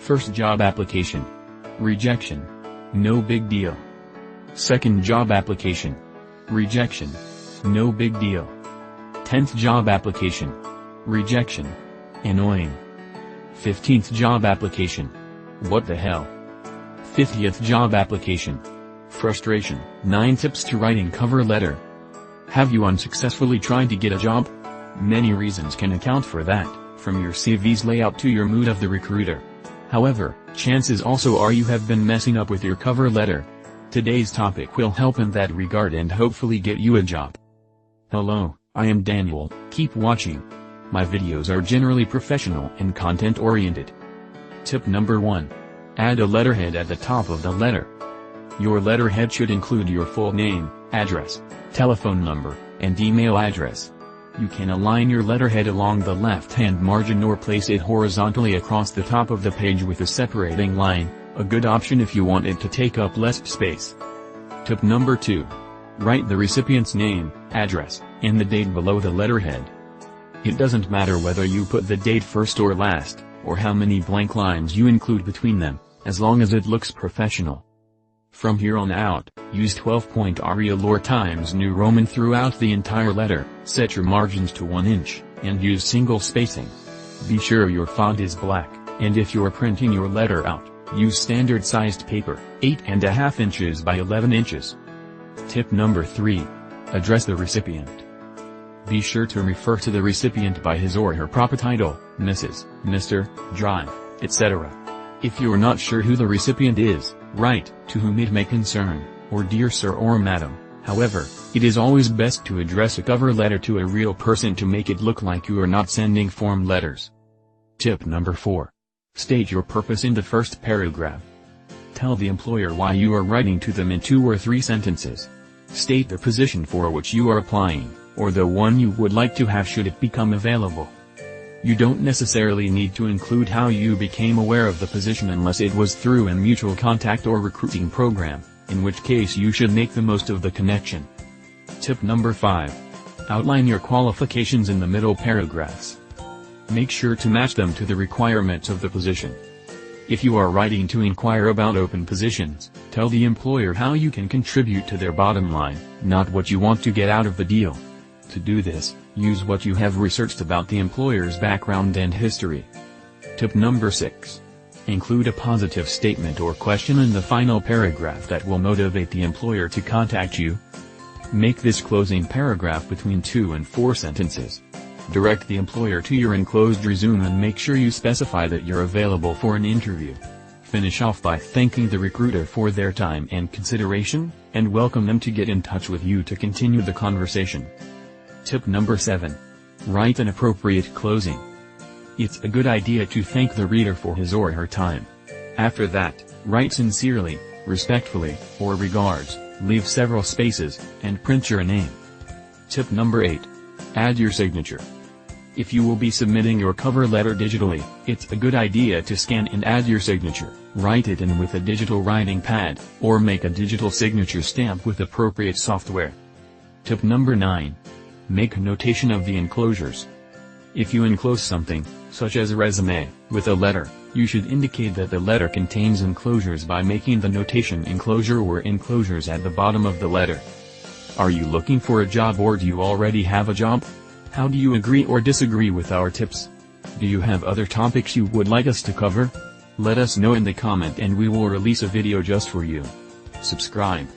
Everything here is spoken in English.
First job application. Rejection. No big deal. Second job application. Rejection. No big deal. 10th job application. Rejection. Annoying. 15th job application. What the hell? 50th job application. Frustration. 9 tips to writing cover letter. Have you unsuccessfully tried to get a job? Many reasons can account for that, from your CV's layout to your mood of the recruiter. However, chances also are you have been messing up with your cover letter. Today's topic will help in that regard and hopefully get you a job. Hello, I am Daniel, keep watching. My videos are generally professional and content-oriented. Tip number 1. Add a letterhead at the top of the letter. Your letterhead should include your full name, address, telephone number, and email address. You can align your letterhead along the left-hand margin or place it horizontally across the top of the page with a separating line, a good option if you want it to take up less space. Tip number 2. Write the recipient's name, address, and the date below the letterhead. It doesn't matter whether you put the date first or last, or how many blank lines you include between them, as long as it looks professional. From here on out, use 12-point Arial or Times New Roman throughout the entire letter, set your margins to 1 inch, and use single spacing. Be sure your font is black, and if you're printing your letter out, use standard-sized paper, 8.5 inches by 11 inches. Tip number 3. Address the recipient. Be sure to refer to the recipient by his or her proper title, Mrs., Mr., Drive, etc. If you're not sure who the recipient is, write, "To whom it may concern," or "Dear Sir or Madam." However, it is always best to address a cover letter to a real person to make it look like you are not sending form letters. Tip number 4. State your purpose in the first paragraph. Tell the employer why you are writing to them in 2 or 3 sentences. State the position for which you are applying, or the one you would like to have should it become available. You don't necessarily need to include how you became aware of the position unless it was through a mutual contact or recruiting program, in which case you should make the most of the connection. Tip number 5. Outline your qualifications in the middle paragraphs. Make sure to match them to the requirements of the position. If you are writing to inquire about open positions, tell the employer how you can contribute to their bottom line, not what you want to get out of the deal. To do this, use what you have researched about the employer's background and history. Tip number 6. Include a positive statement or question in the final paragraph that will motivate the employer to contact you. Make this closing paragraph between 2 and 4 sentences. Direct the employer to your enclosed resume and make sure you specify that you're available for an interview. Finish off by thanking the recruiter for their time and consideration, and welcome them to get in touch with you to continue the conversation. Tip number 7. Write an appropriate closing. It's a good idea to thank the reader for his or her time. After that, write sincerely, respectfully, or regards, leave several spaces, and print your name. Tip number 8. Add your signature. If you will be submitting your cover letter digitally, it's a good idea to scan and add your signature, write it in with a digital writing pad, or make a digital signature stamp with appropriate software. Tip number 9. Make a notation of the enclosures. If you enclose something, such as a resume, with a letter, you should indicate that the letter contains enclosures by making the notation enclosure or enclosures at the bottom of the letter. Are you looking for a job or do you already have a job? How do you agree or disagree with our tips? Do you have other topics you would like us to cover? Let us know in the comment and we will release a video just for you. Subscribe.